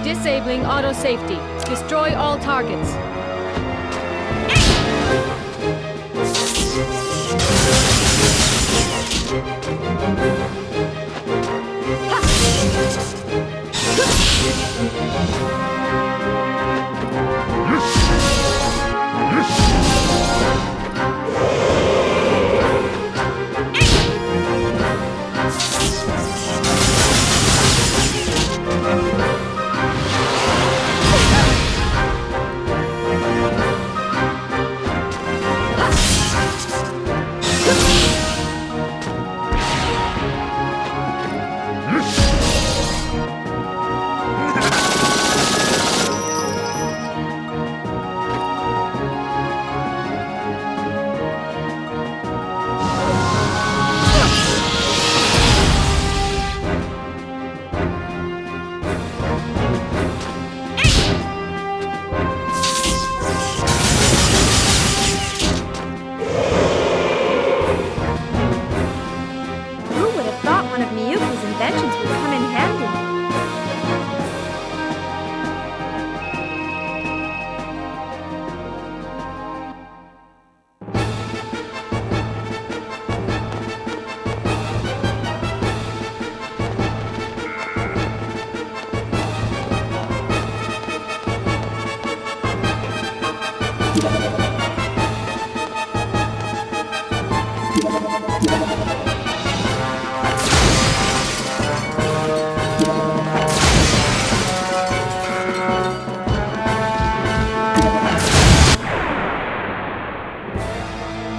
Disabling auto safety. Destroy all targets.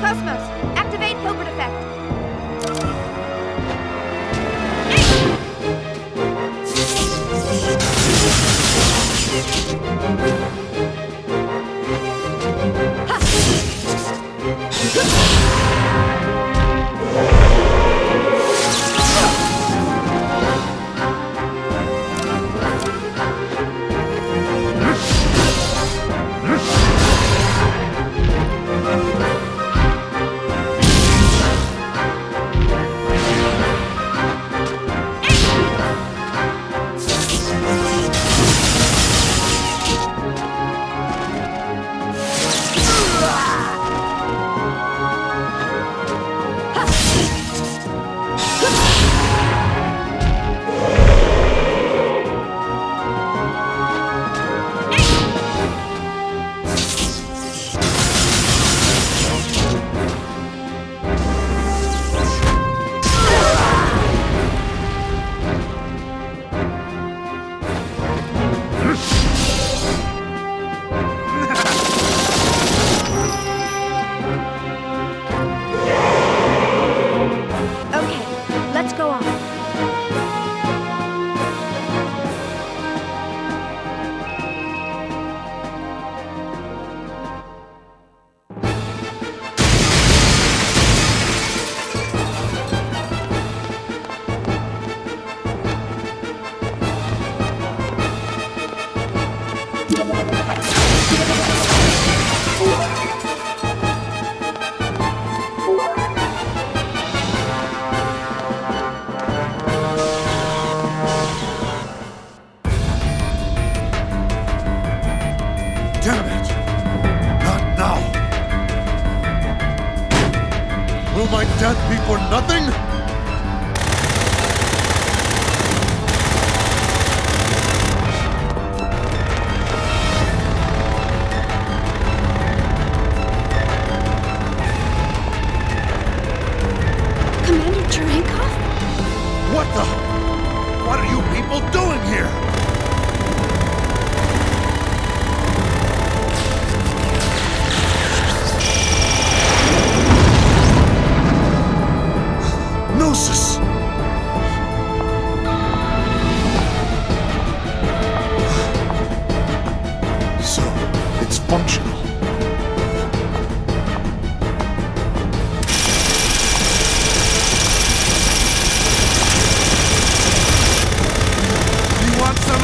Kos-Mos, activate Hilbert effect. Will my death be for nothing? Commander Cherenkov? What are you people doing here? Gnosis! So, it's functional. You want some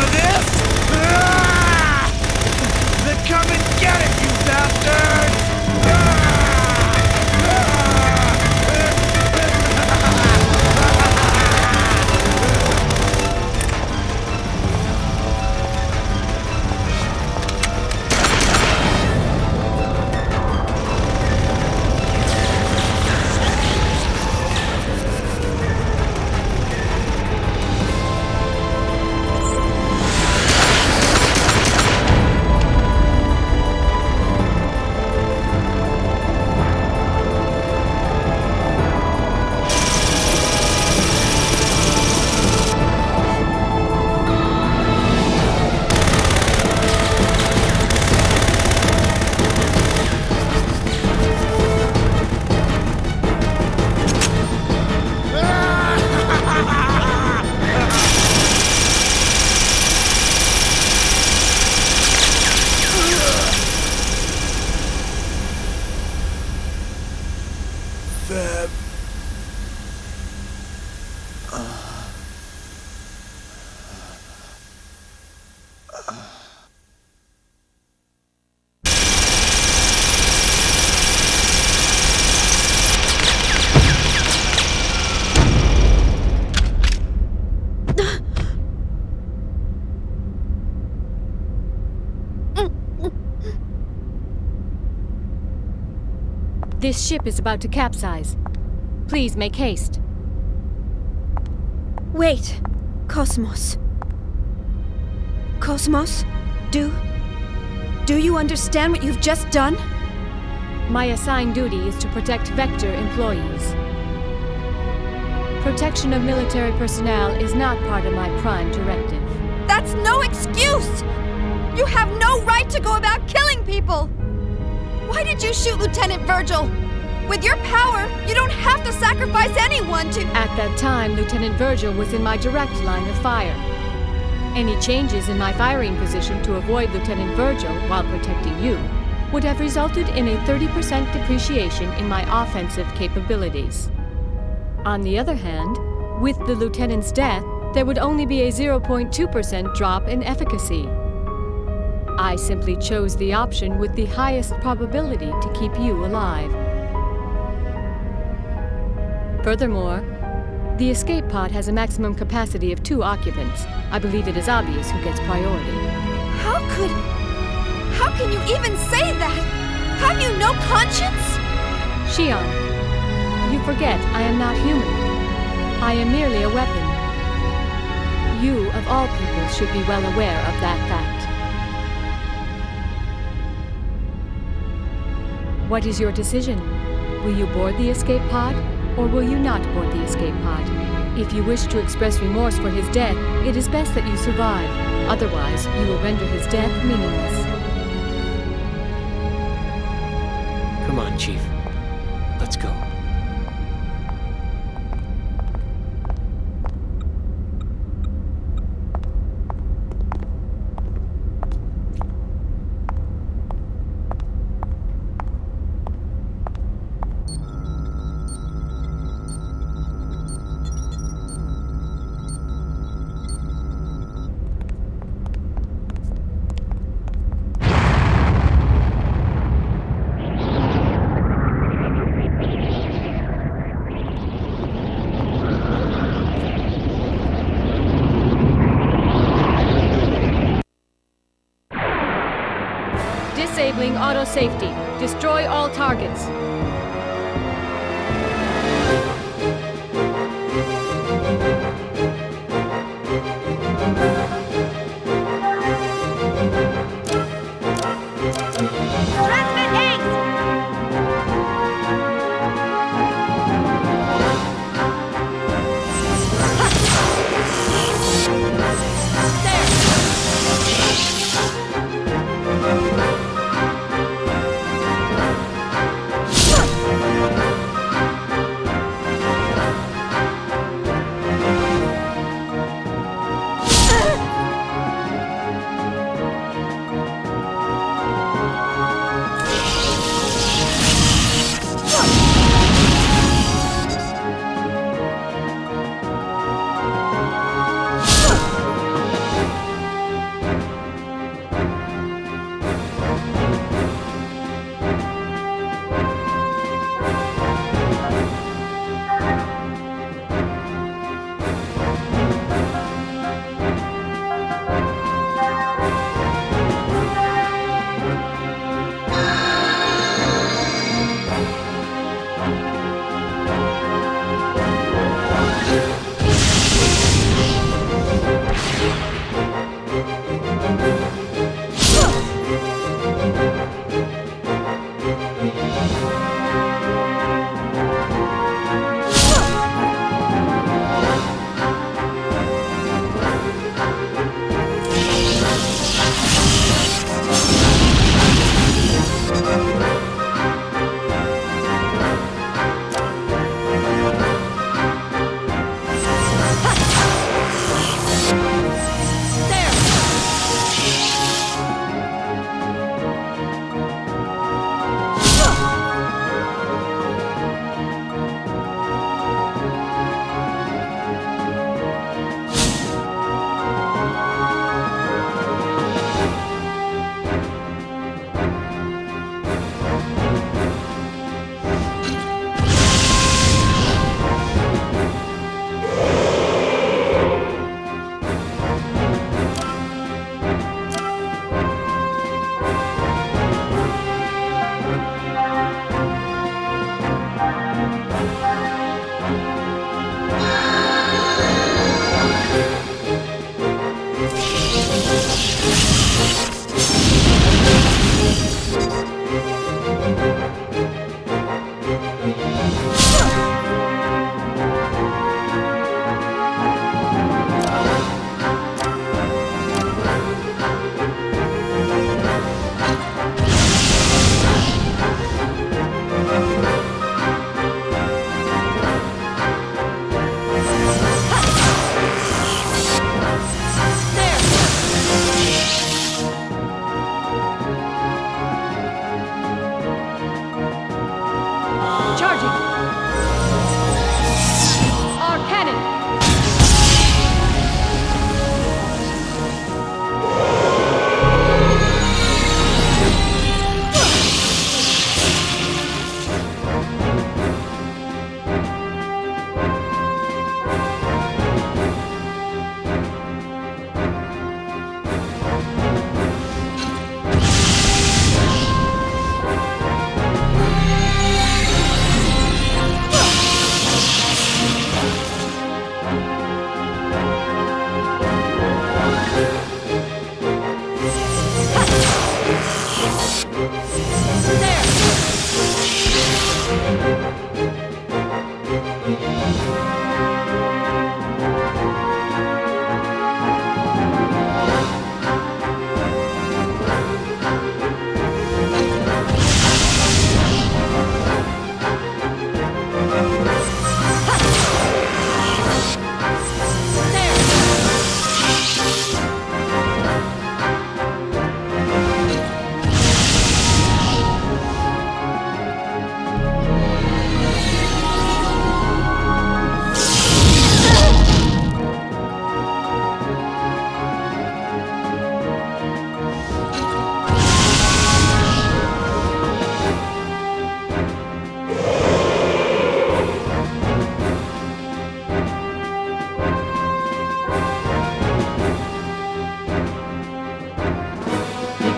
This ship is about to capsize. Please make haste. Wait. Kos-Mos. Kos-Mos? Do you understand what you've just done? My assigned duty is to protect Vector employees. Protection of military personnel is not part of my prime directive. That's no excuse! You have no right to go about killing people! Why did you shoot Lieutenant Virgil? With your power, you don't have to sacrifice anyone to— At that time, Lieutenant Virgil was in my direct line of fire. Any changes in my firing position to avoid Lieutenant Virgil while protecting you would have resulted in a 30% depreciation in my offensive capabilities. On the other hand, with the Lieutenant's death, there would only be a 0.2% drop in efficacy. I simply chose the option with the highest probability to keep you alive. Furthermore, the escape pod has a maximum capacity of 2 occupants. I believe it is obvious who gets priority. How can you even say that? Have you no conscience? Shion, you forget I am not human. I am merely a weapon. You, of all people, should be well aware of that fact. What is your decision? Will you board the escape pod, or will you not board the escape pod? If you wish to express remorse for his death, it is best that you survive. Otherwise, you will render his death meaningless. Come on, Chief. Let's go. Disabling auto safety. Destroy all targets. Transmit ace! There!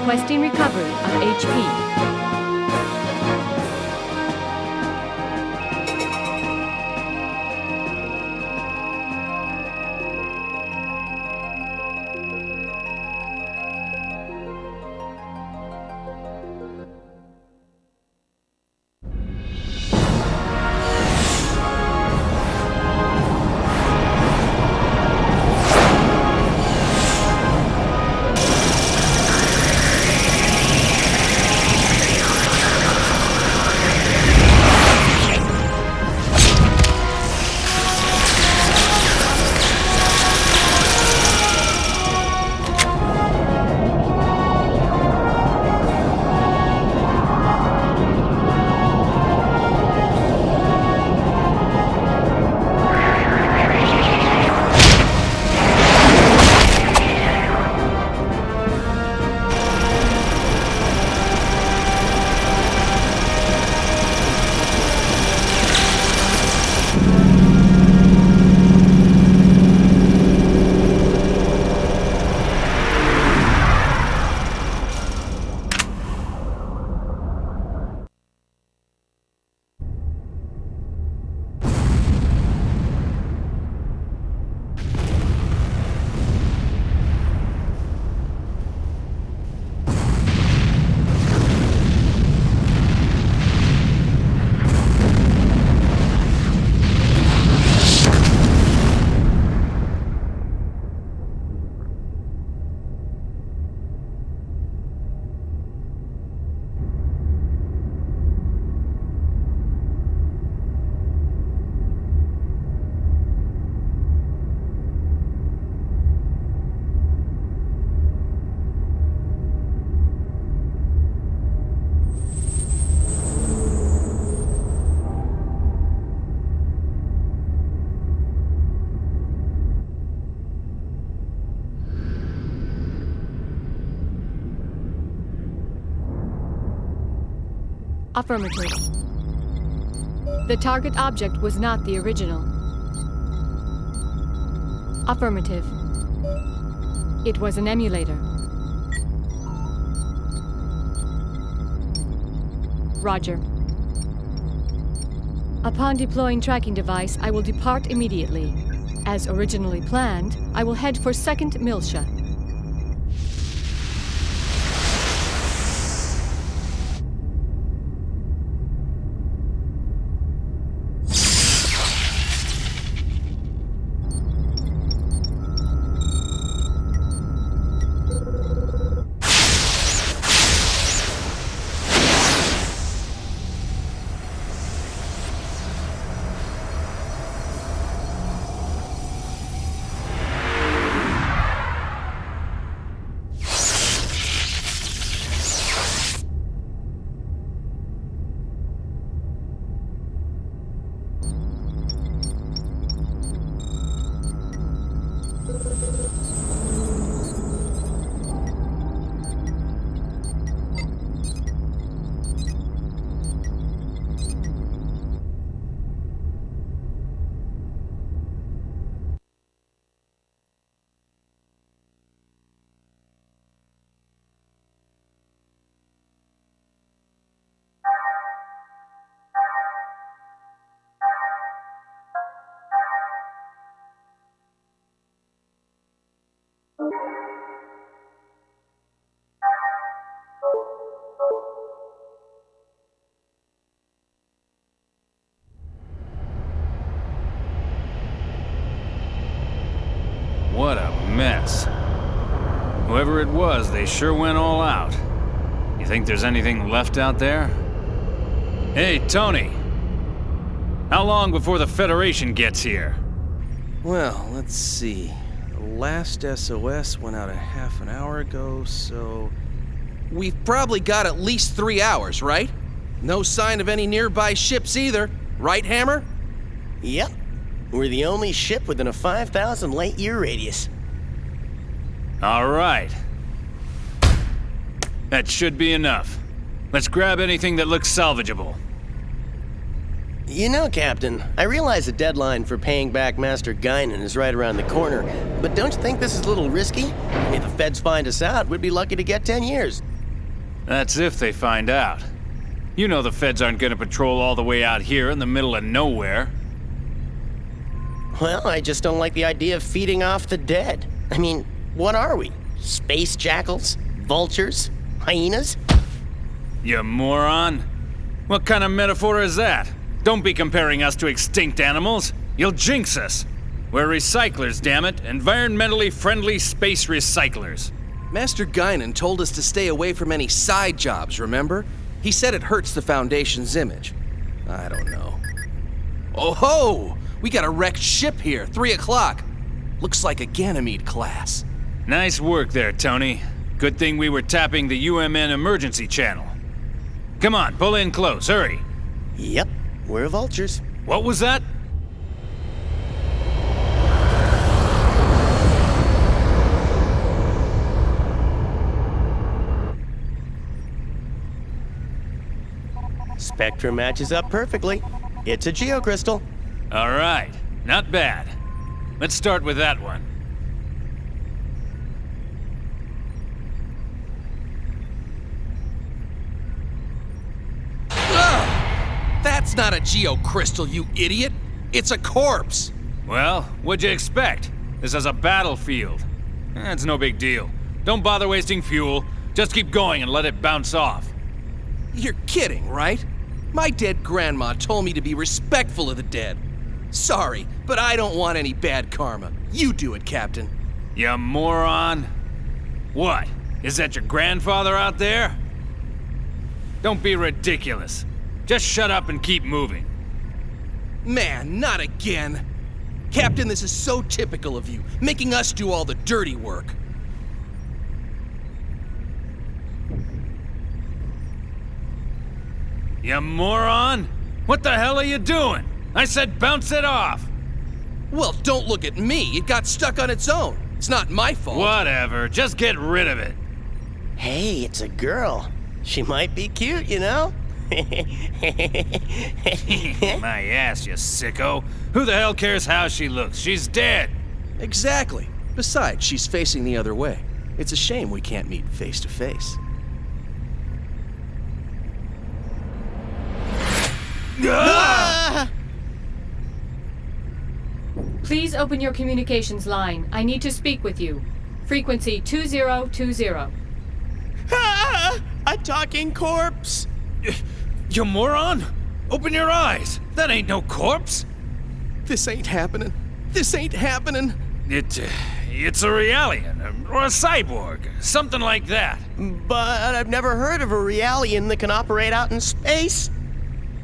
requesting recovery of HP. Affirmative. The target object was not the original. Affirmative. It was an emulator. Roger. Upon deploying tracking device, I will depart immediately. As originally planned, I will head for 2nd Miltia. What a mess. Whoever it was, they sure went all out. You think there's anything left out there? Hey, Tony! How long before the Federation gets here? Well, let's see. The last SOS went out a half an hour ago, so... We've probably got at least 3 hours, right? No sign of any nearby ships either, right, Hammer? Yep. We're the only ship within a 5,000 light-year radius. All right. That should be enough. Let's grab anything that looks salvageable. You know, Captain, I realize the deadline for paying back Master Guinan is right around the corner, but don't you think this is a little risky? If the feds find us out, we'd be lucky to get 10 years. That's if they find out. You know the feds aren't gonna patrol all the way out here in the middle of nowhere. Well, I just don't like the idea of feeding off the dead. I mean, what are we? Space jackals? Vultures? Hyenas? You moron. What kind of metaphor is that? Don't be comparing us to extinct animals. You'll jinx us. We're recyclers, damn it. Environmentally friendly space recyclers. Master Guinan told us to stay away from any side jobs, remember? He said it hurts the Foundation's image. I don't know. Oh ho! We got a wrecked ship here, 3 o'clock. Looks like a Ganymede class. Nice work there, Tony. Good thing we were tapping the UMN emergency channel. Come on, pull in close, hurry. Yep, we're vultures. What was that? Spectrum matches up perfectly. It's a geocrystal. All right, not bad. Let's start with that one. That's not a geocrystal, you idiot! It's a corpse! Well, what'd you expect? This is a battlefield. It's no big deal. Don't bother wasting fuel. Just keep going and let it bounce off. You're kidding, right? My dead grandma told me to be respectful of the dead. Sorry, but I don't want any bad karma. You do it, Captain. You moron. What? Is that your grandfather out there? Don't be ridiculous. Just shut up and keep moving. Man, not again. Captain, this is so typical of you, making us do all the dirty work. You moron! What the hell are you doing? I said bounce it off! Well, don't look at me. It got stuck on its own. It's not my fault. Whatever, just get rid of it. Hey, it's a girl. She might be cute, you know? My ass, you sicko. Who the hell cares how she looks? She's dead. Exactly. Besides, she's facing the other way. It's a shame we can't meet face to face. Please open your communications line. I need to speak with you. Frequency 2020. A talking corpse! You moron! Open your eyes! That ain't no corpse! This ain't happening. This ain't happening. It's a Realian, or a cyborg, something like that. But I've never heard of a Realian that can operate out in space.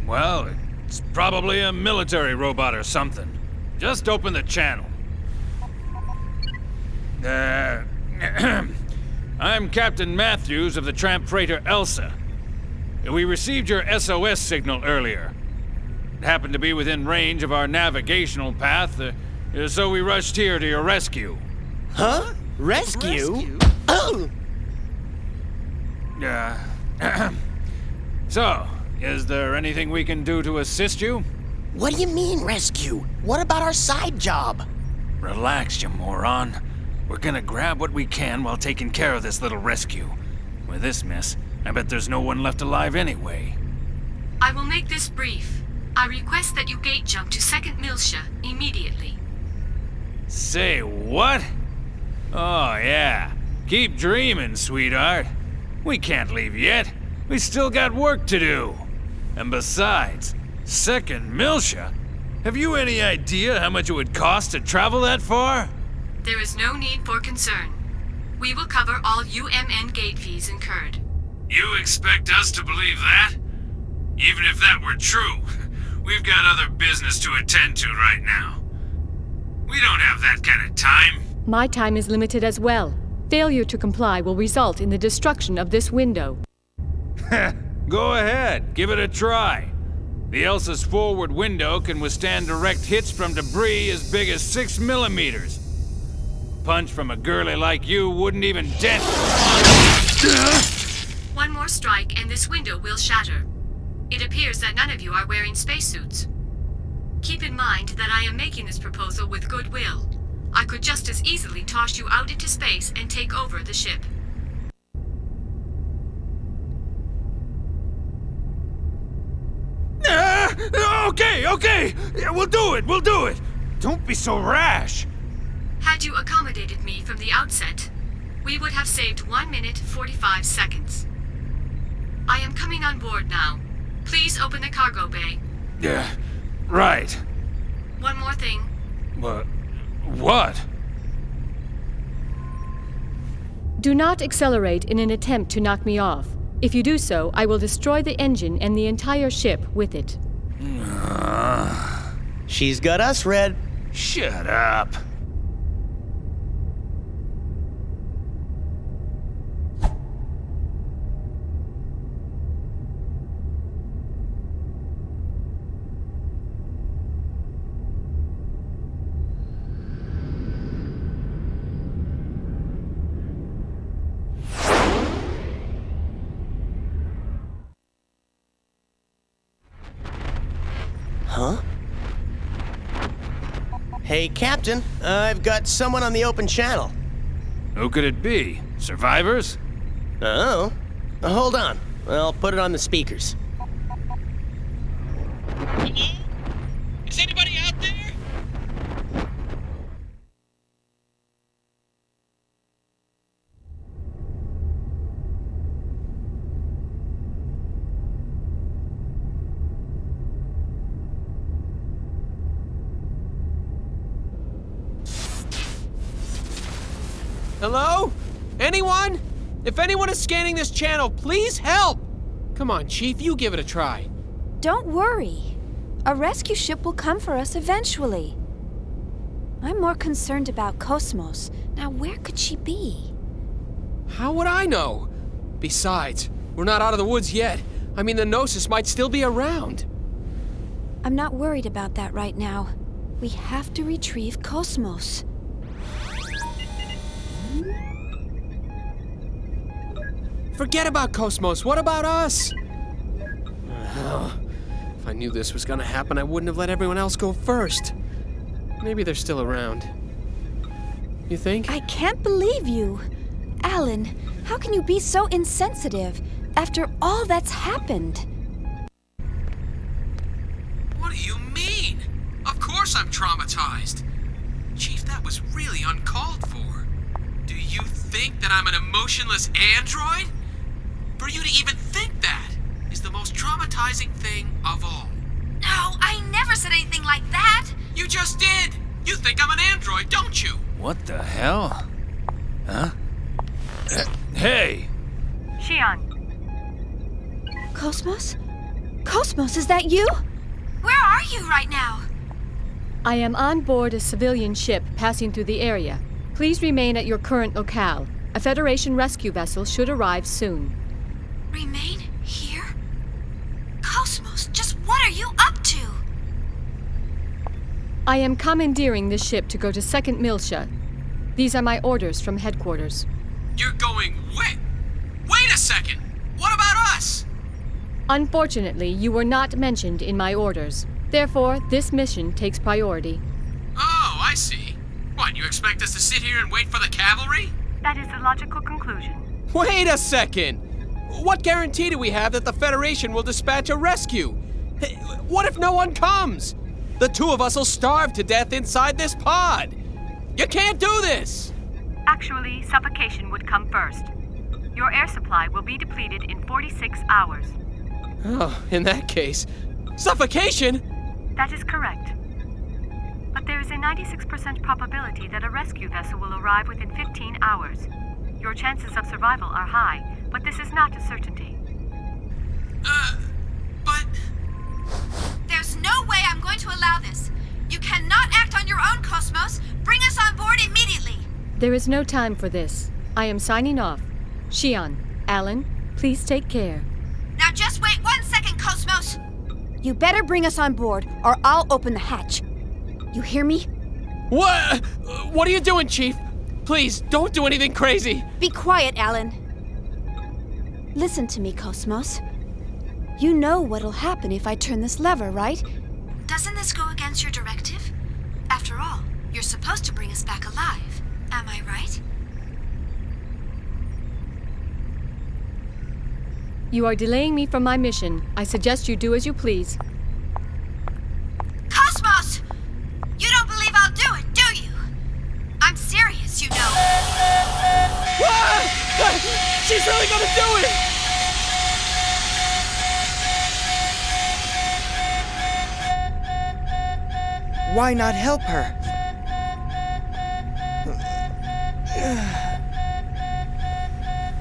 Well, it's probably a military robot or something. Just open the channel. I'm Captain Matthews of the tramp freighter Elsa. We received your SOS signal earlier. It happened to be within range of our navigational path, so we rushed here to your rescue. Huh? Rescue? Oh! So, is there anything we can do to assist you? What do you mean, rescue? What about our side job? Relax, you moron. We're gonna grab what we can while taking care of this little rescue. With this mess, I bet there's no one left alive anyway. I will make this brief. I request that you gate jump to 2nd Miltia immediately. Say what? Oh yeah. Keep dreaming, sweetheart. We can't leave yet. We still got work to do. And besides, 2nd Miltia? Have you any idea how much it would cost to travel that far? There is no need for concern. We will cover all UMN gate fees incurred. You expect us to believe that? Even if that were true, we've got other business to attend to right now. We don't have that kind of time. My time is limited as well. Failure to comply will result in the destruction of this window. Go ahead, give it a try. The Elsa's forward window can withstand direct hits from debris as big as 6 millimeters. A punch from a girlie like you wouldn't even dent. One more strike and this window will shatter. It appears that none of you are wearing spacesuits. Keep in mind that I am making this proposal with goodwill. I could just as easily toss you out into space and take over the ship. Okay. Yeah, we'll do it. Don't be so rash. Had you accommodated me from the outset, we would have saved 1 minute 45 seconds. I am coming on board now. Please open the cargo bay. Yeah, right. One more thing. What? Do not accelerate in an attempt to knock me off. If you do so, I will destroy the engine and the entire ship with it. She's got us, Red. Shut up. Huh? Hey, Captain, I've got someone on the open channel. Who could it be? Survivors? Oh? Hold on. I'll put it on the speakers. Hello? Is anybody out there? Hello? Anyone? If anyone is scanning this channel, please help! Come on, Chief, you give it a try. Don't worry. A rescue ship will come for us eventually. I'm more concerned about Kos-Mos. Now, where could she be? How would I know? Besides, we're not out of the woods yet. I mean, the Gnosis might still be around. I'm not worried about that right now. We have to retrieve Kos-Mos. Forget about Kos-Mos. What about us? If I knew this was gonna happen, I wouldn't have let everyone else go first. Maybe they're still around. You think? I can't believe you. Alan, how can you be so insensitive after all that's happened? What do you mean? Of course I'm traumatized. Chief, that was really uncalled for. Do you think that I'm an emotionless android? For you to even think that is the most traumatizing thing of all. No, I never said anything like that. You just did! You think I'm an android, don't you? What the hell? Huh? Hey! Xian, Kos-Mos? Kos-Mos, is that you? Where are you right now? I am on board a civilian ship passing through the area. Please remain at your current locale. A Federation rescue vessel should arrive soon. Remain here? Kos-Mos, just what are you up to? I am commandeering this ship to go to 2nd Miltia. These are my orders from headquarters. You're going wait a second! What about us? Unfortunately, you were not mentioned in my orders. Therefore, this mission takes priority. Oh, I see. What, you expect us to sit here and wait for the cavalry? That is the logical conclusion. Wait a second! What guarantee do we have that the Federation will dispatch a rescue? Hey, what if no one comes? The two of us will starve to death inside this pod. You can't do this! Actually, suffocation would come first. Your air supply will be depleted in 46 hours. Oh, in that case, suffocation? That is correct. But there is a 96% probability that a rescue vessel will arrive within 15 hours. Your chances of survival are high, but this is not a certainty. But... There's no way I'm going to allow this. You cannot act on your own, Kos-Mos. Bring us on board immediately. There is no time for this. I am signing off. Xian, Alan, please take care. Now just wait 1 second, Kos-Mos. You better bring us on board, or I'll open the hatch. You hear me? What? What are you doing, Chief? Please, don't do anything crazy. Be quiet, Alan. Listen to me, Kos-Mos. You know what'll happen if I turn this lever, right? Doesn't this go against your directive? After all, you're supposed to bring us back alive. Am I right? You are delaying me from my mission. I suggest you do as you please. serious, you know. Ah! She's really gonna do it! Why not help her?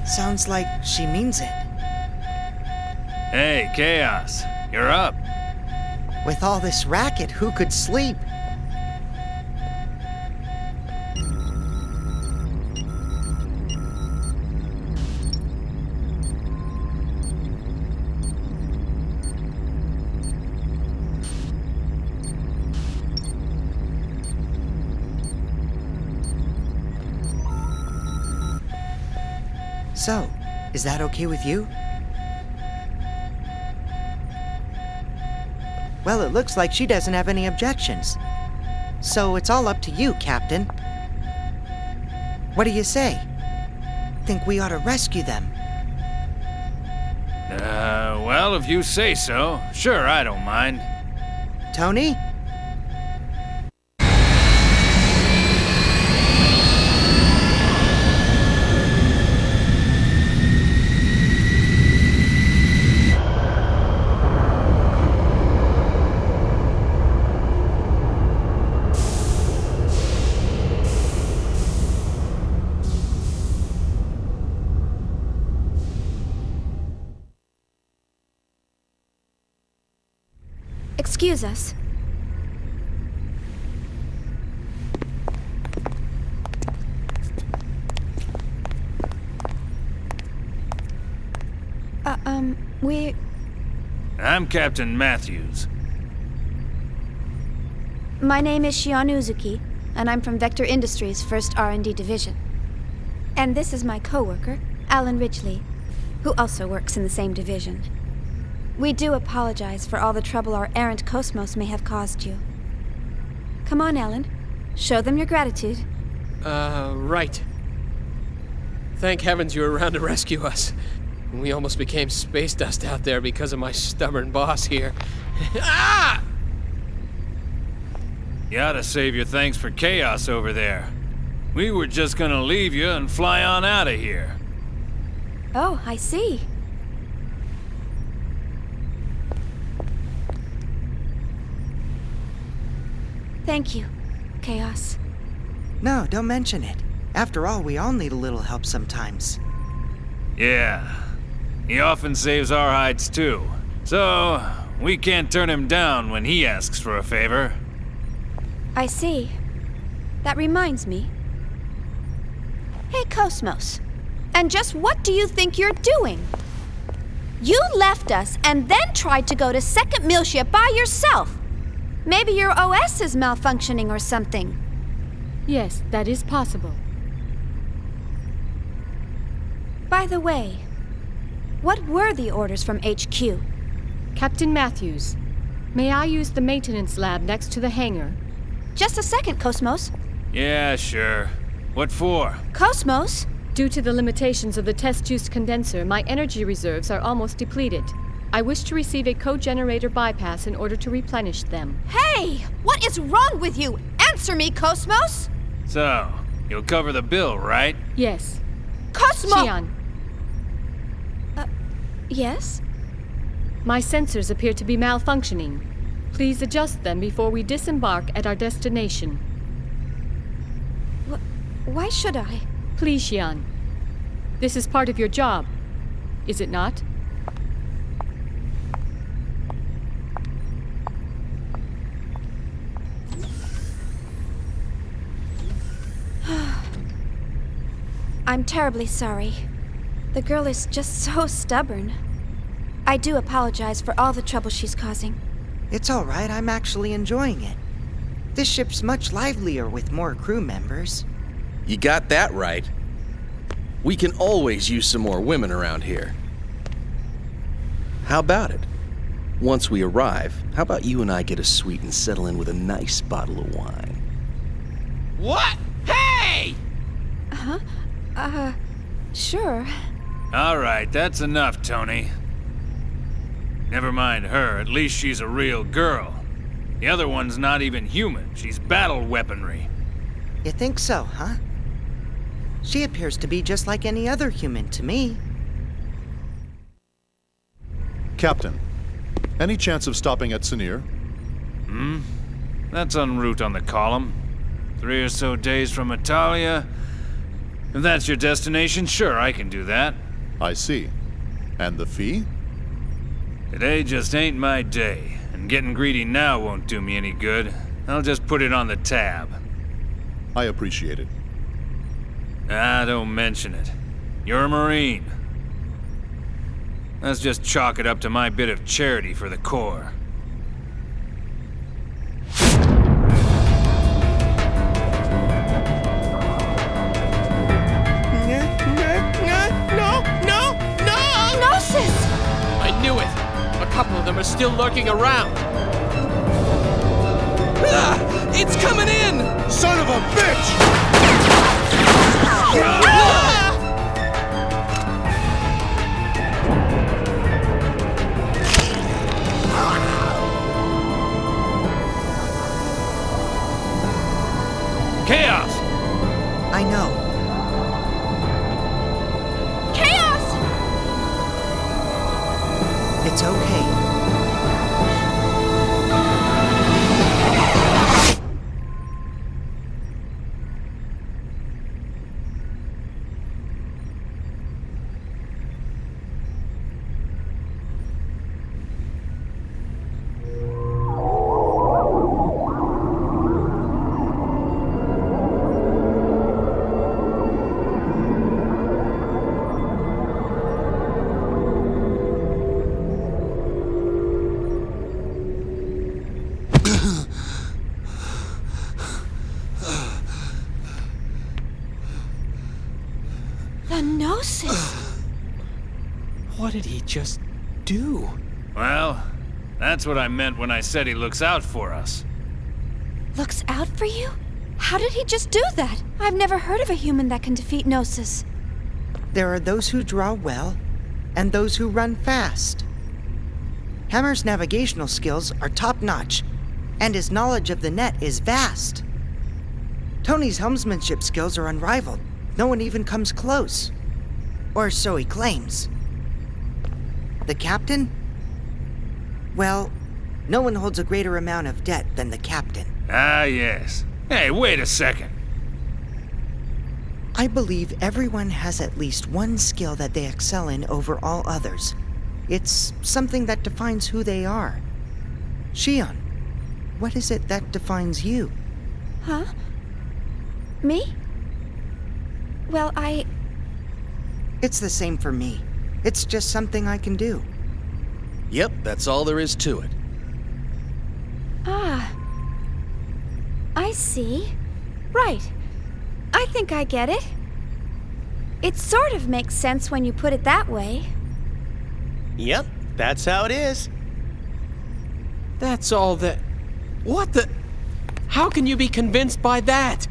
Sounds like she means it. Hey, Chaos, you're up. With all this racket, who could sleep? So, is that okay with you? Well, it looks like she doesn't have any objections. So it's all up to you, Captain. What do you say? Think we ought to rescue them? Well, if you say so. Sure, I don't mind. Tony? Excuse us. I'm Captain Matthews. My name is Shion Uzuki, and I'm from Vector Industries' 1st R&D Division. And this is my co-worker, Alan Ridgely, who also works in the same division. We do apologize for all the trouble our errant Kos-Mos may have caused you. Come on, Alan. Show them your gratitude. Right. Thank heavens you were around to rescue us. We almost became space dust out there because of my stubborn boss here. Ah! You ought to save your thanks for Chaos over there. We were just gonna leave you and fly on out of here. Oh, I see. Thank you, Chaos. No, don't mention it. After all, we all need a little help sometimes. Yeah. He often saves our hides too. So, we can't turn him down when he asks for a favor. I see. That reminds me. Hey, Kos-Mos. And just what do you think you're doing? You left us and then tried to go to second meal ship by yourself. Maybe your OS is malfunctioning or something. Yes, that is possible. By the way, what were the orders from HQ? Captain Matthews, may I use the maintenance lab next to the hangar? Just a second, Kos-Mos. Yeah, sure. What for? Kos-Mos? Due to the limitations of the test juice condenser, my energy reserves are almost depleted. I wish to receive a co-generator bypass in order to replenish them. Hey! What is wrong with you? Answer me, Kos-Mos! So, you'll cover the bill, right? Yes. Kos-Mos! Shion, Yes? my sensors appear to be malfunctioning. Please adjust them before we disembark at our destination. Why should I? Please, Shion. This is part of your job, is it not? I'm terribly sorry. The girl is just so stubborn. I do apologize for all the trouble she's causing. It's all right, I'm actually enjoying it. This ship's much livelier with more crew members. You got that right. We can always use some more women around here. How about it? Once we arrive, how about you and I get a suite and settle in with a nice bottle of wine? What? Hey! Sure. All right, that's enough, Tony. Never mind her, at least she's a real girl. The other one's not even human, she's battle weaponry. You think so, huh? She appears to be just like any other human to me. Captain, any chance of stopping at Sinir? That's en route on the column. 3 or so days from Italia. If that's your destination, sure, I can do that. I see. And the fee? Today just ain't my day, and getting greedy now won't do me any good. I'll just put it on the tab. I appreciate it. Ah, don't mention it. You're a Marine. Let's just chalk it up to my bit of charity for the Corps. No! Gnosis! I knew it! A couple of them are still lurking around. Ah! It's coming in! Son of a bitch! Chaos! I know. Chaos! It's okay. The Gnosis! What did he just do? Well, that's what I meant when I said he looks out for us. Looks out for you? How did he just do that? I've never heard of a human that can defeat Gnosis. There are those who draw well, and those who run fast. Hammer's navigational skills are top-notch, and his knowledge of the net is vast. Tony's helmsmanship skills are unrivaled. No one even comes close. Or so he claims. The captain? Well, no one holds a greater amount of debt than the captain. Ah, yes. Hey, wait a second. I believe everyone has at least one skill that they excel in over all others. It's something that defines who they are. Shion, what is it that defines you? Huh? Me? Well, It's the same for me. It's just something I can do. Yep, that's all there is to it. I see. Right. I think I get it. It sort of makes sense when you put it that way. Yep, that's how it is. That's all that... What the... How can you be convinced by that?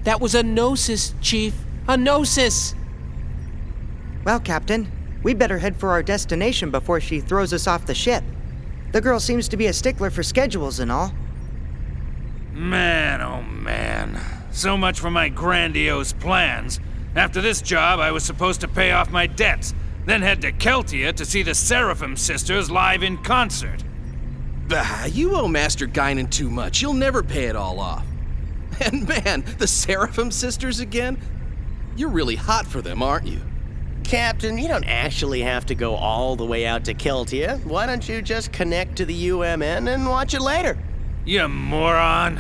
That was a Gnosis, Chief. A Gnosis! Well, Captain, we better head for our destination before she throws us off the ship. The girl seems to be a stickler for schedules and all. Man, oh man. So much for my grandiose plans. After this job, I was supposed to pay off my debts, then head to Keltia to see the Seraphim sisters live in concert. Bah, you owe Master Guinan too much. You'll never pay it all off. And man, the Seraphim sisters again? You're really hot for them, aren't you? Captain, you don't actually have to go all the way out to Keltia. Why don't you just connect to the UMN and watch it later? You moron.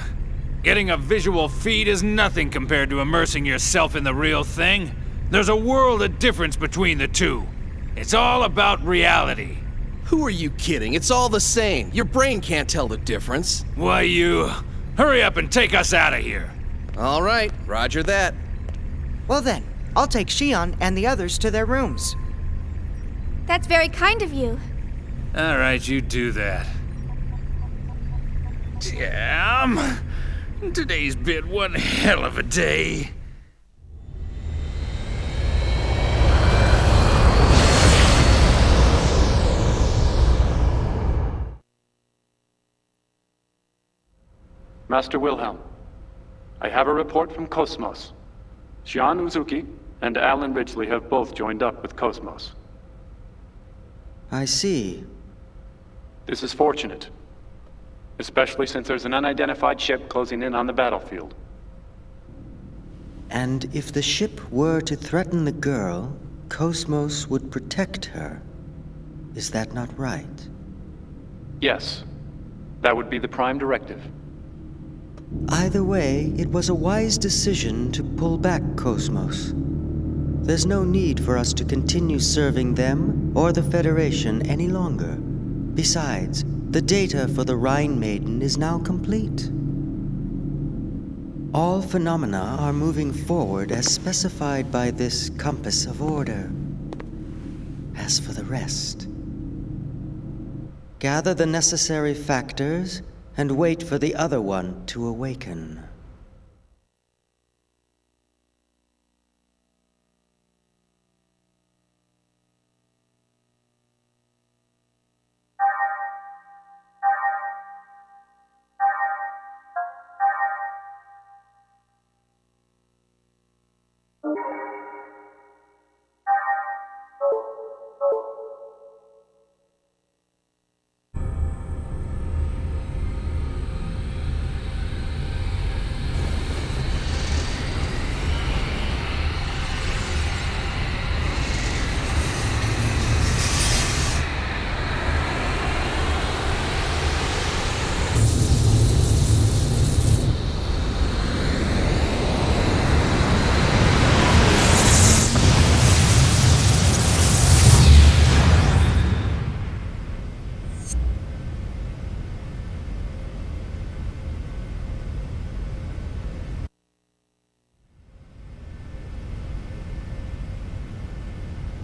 Getting a visual feed is nothing compared to immersing yourself in the real thing. There's a world of difference between the two. It's all about reality. Who are you kidding? It's all the same. Your brain can't tell the difference. Why, you... Hurry up and take us out of here. All right, roger that. Well then, I'll take Shion and the others to their rooms. That's very kind of you. All right, you do that. Damn. Today's been one hell of a day. Master Wilhelm, I have a report from Kos-Mos. Xian Uzuki and Alan Ridgely have both joined up with Kos-Mos. I see. This is fortunate, especially since there's an unidentified ship closing in on the battlefield. And if the ship were to threaten the girl, Kos-Mos would protect her. Is that not right? Yes, that would be the prime directive. Either way, it was a wise decision to pull back Kos-Mos. There's no need for us to continue serving them or the Federation any longer. Besides, the data for the Rhine Maiden is now complete. All phenomena are moving forward as specified by this compass of order. As for the rest, gather the necessary factors and wait for the other one to awaken.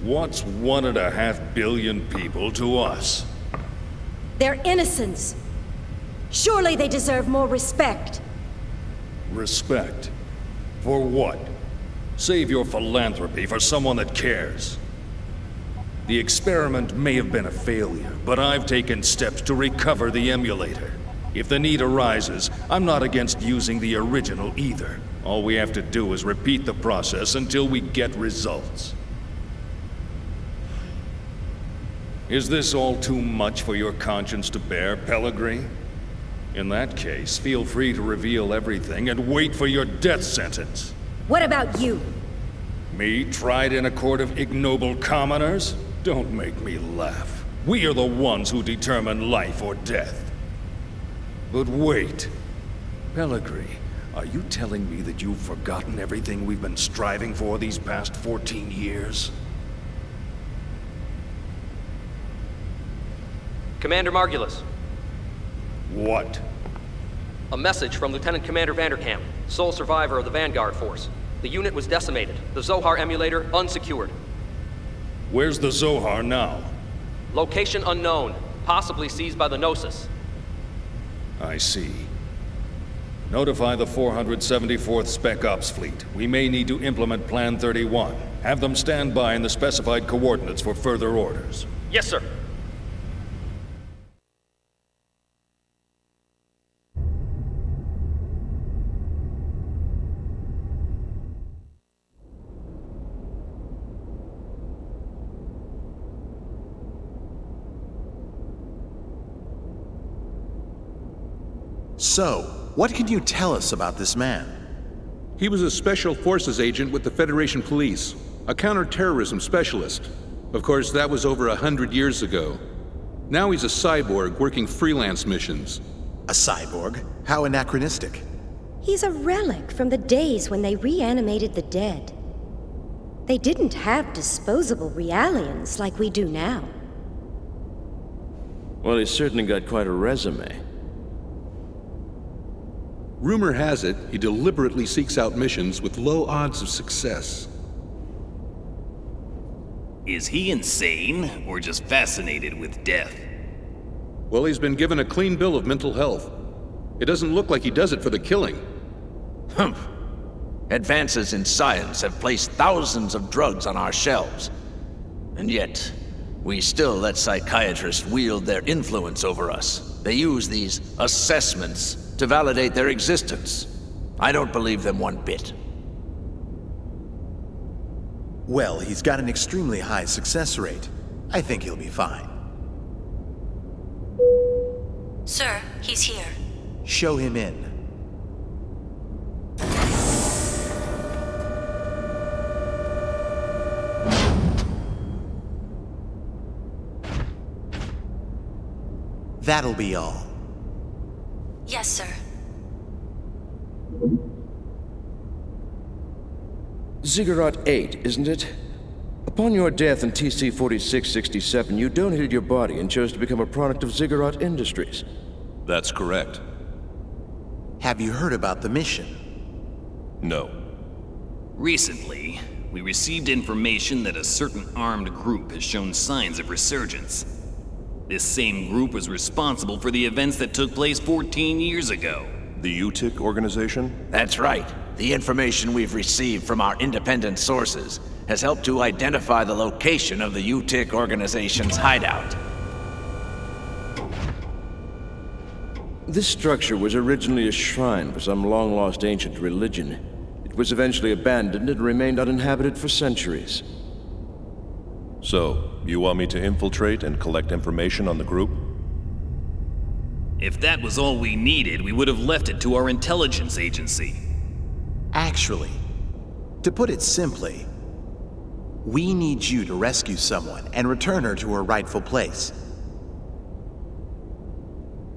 What's 1.5 billion people to us? They're innocents. Surely they deserve more respect. Respect? For what? Save your philanthropy for someone that cares. The experiment may have been a failure, but I've taken steps to recover the emulator. If the need arises, I'm not against using the original either. All we have to do is repeat the process until we get results. Is this all too much for your conscience to bear, Pellegrini? In that case, feel free to reveal everything and wait for your death sentence. What about you? Me, tried in a court of ignoble commoners? Don't make me laugh. We are the ones who determine life or death. But wait. Pellegrini, are you telling me that you've forgotten everything we've been striving for these past 14 years? Commander Margulis. What? A message from Lieutenant Commander Vanderkamp, sole survivor of the Vanguard Force. The unit was decimated. The Zohar emulator unsecured. Where's the Zohar now? Location unknown, possibly seized by the Gnosis. I see. Notify the 474th Spec Ops Fleet. We may need to implement Plan 31. Have them stand by in the specified coordinates for further orders. Yes, sir. So, what can you tell us about this man? He was a Special Forces agent with the Federation Police, a counter-terrorism specialist. Of course, that was over 100 years ago. Now he's a cyborg working freelance missions. A cyborg? How anachronistic. He's a relic from the days when they reanimated the dead. They didn't have disposable realians like we do now. Well, he's certainly got quite a resume. Rumor has it, he deliberately seeks out missions with low odds of success. Is he insane, or just fascinated with death? Well, he's been given a clean bill of mental health. It doesn't look like he does it for the killing. Humph. Advances in science have placed thousands of drugs on our shelves. And yet, we still let psychiatrists wield their influence over us. They use these assessments to validate their existence. I don't believe them one bit. Well, he's got an extremely high success rate. I think he'll be fine. Sir, he's here. Show him in. That'll be all. Yes, sir. Ziggurat 8, isn't it? Upon your death in TC 4667, you donated your body and chose to become a product of Ziggurat Industries. That's correct. Have you heard about the mission? No. Recently, we received information that a certain armed group has shown signs of resurgence. This same group was responsible for the events that took place 14 years ago. The UTIC organization? That's right. The information we've received from our independent sources has helped to identify the location of the UTIC organization's hideout. This structure was originally a shrine for some long-lost ancient religion. It was eventually abandoned and remained uninhabited for centuries. So, you want me to infiltrate and collect information on the group? If that was all we needed, we would have left it to our intelligence agency. Actually, to put it simply, we need you to rescue someone and return her to her rightful place.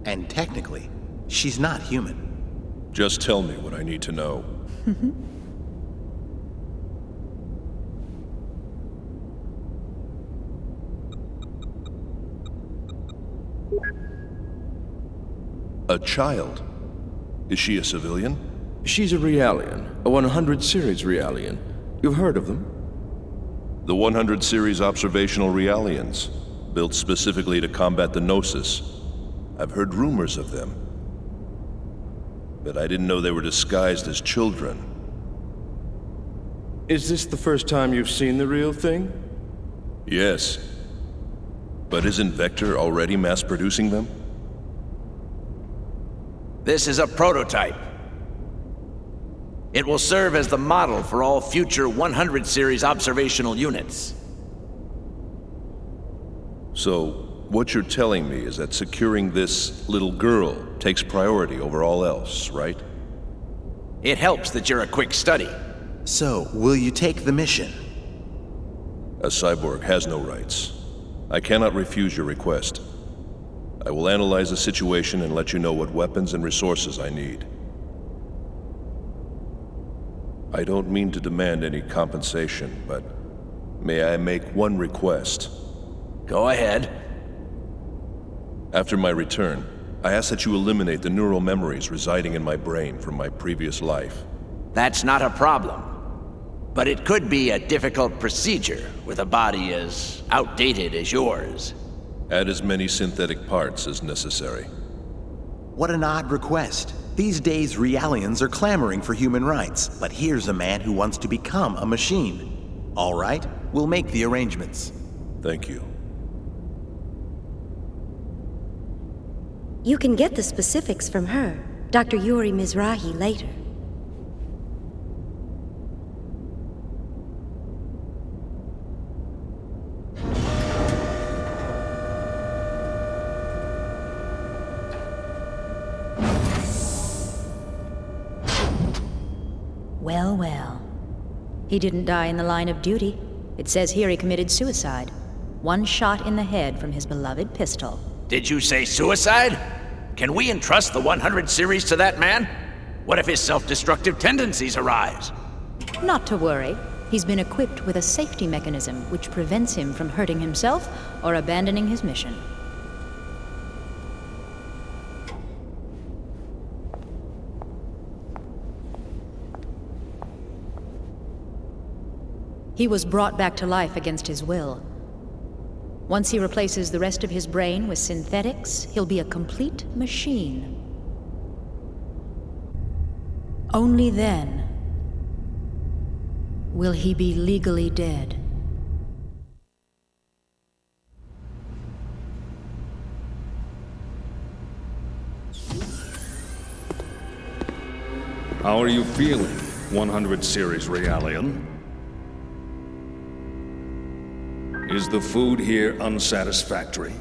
And technically, she's not human. Just tell me what I need to know. A child? Is she a civilian? She's a Realian, a 100 series Realian. You've heard of them? The 100 series observational Realians, built specifically to combat the Gnosis. I've heard rumors of them. But I didn't know they were disguised as children. Is this the first time you've seen the real thing? Yes. But isn't Vector already mass-producing them? This is a prototype. It will serve as the model for all future 100 series observational units. So, what you're telling me is that securing this little girl takes priority over all else, right? It helps that you're a quick study. So, will you take the mission? A cyborg has no rights. I cannot refuse your request. I will analyze the situation and let you know what weapons and resources I need. I don't mean to demand any compensation, but may I make one request? Go ahead. After my return, I ask that you eliminate the neural memories residing in my brain from my previous life. That's not a problem. But it could be a difficult procedure with a body as outdated as yours. Add as many synthetic parts as necessary. What an odd request. These days, Realians are clamoring for human rights, but here's a man who wants to become a machine. All right, we'll make the arrangements. Thank you. You can get the specifics from her, Dr. Yuri Mizrahi, later. Well, well. He didn't die in the line of duty. It says here he committed suicide. One shot in the head from his beloved pistol. Did you say suicide? Can we entrust the 100 series to that man? What if his self-destructive tendencies arise? Not to worry. He's been equipped with a safety mechanism which prevents him from hurting himself or abandoning his mission. He was brought back to life against his will. Once he replaces the rest of his brain with synthetics, he'll be a complete machine. Only then will he be legally dead. How are you feeling, 100 series Realian? Is the food here unsatisfactory?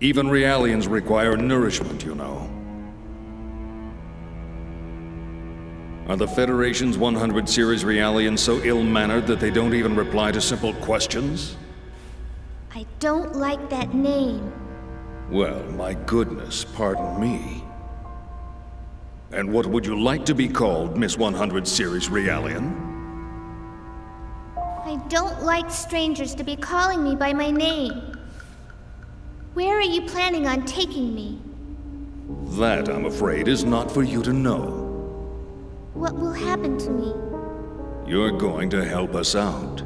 Even Realians require nourishment, you know. Are the Federation's 100 series Realians so ill-mannered that they don't even reply to simple questions? I don't like that name. Well, my goodness, pardon me. And what would you like to be called, Miss 100 series Realian? I don't like strangers to be calling me by my name. Where are you planning on taking me? That, I'm afraid, is not for you to know. What will happen to me? You're going to help us out.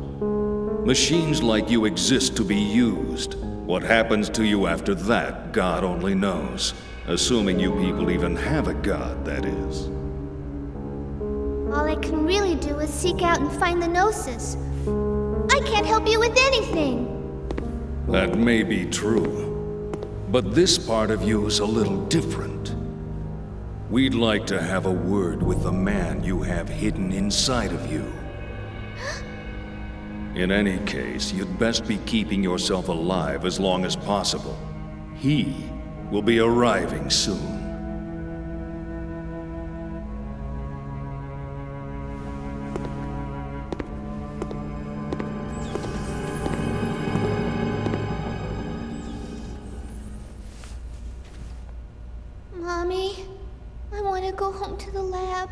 Machines like you exist to be used. What happens to you after that, God only knows. Assuming you people even have a god, that is. All I can really do is seek out and find the Gnosis. I can't help you with anything. That may be true. But this part of you is a little different. We'd like to have a word with the man you have hidden inside of you. In any case, you'd best be keeping yourself alive as long as possible. He will be arriving soon. Mommy, I want to go home to the lab.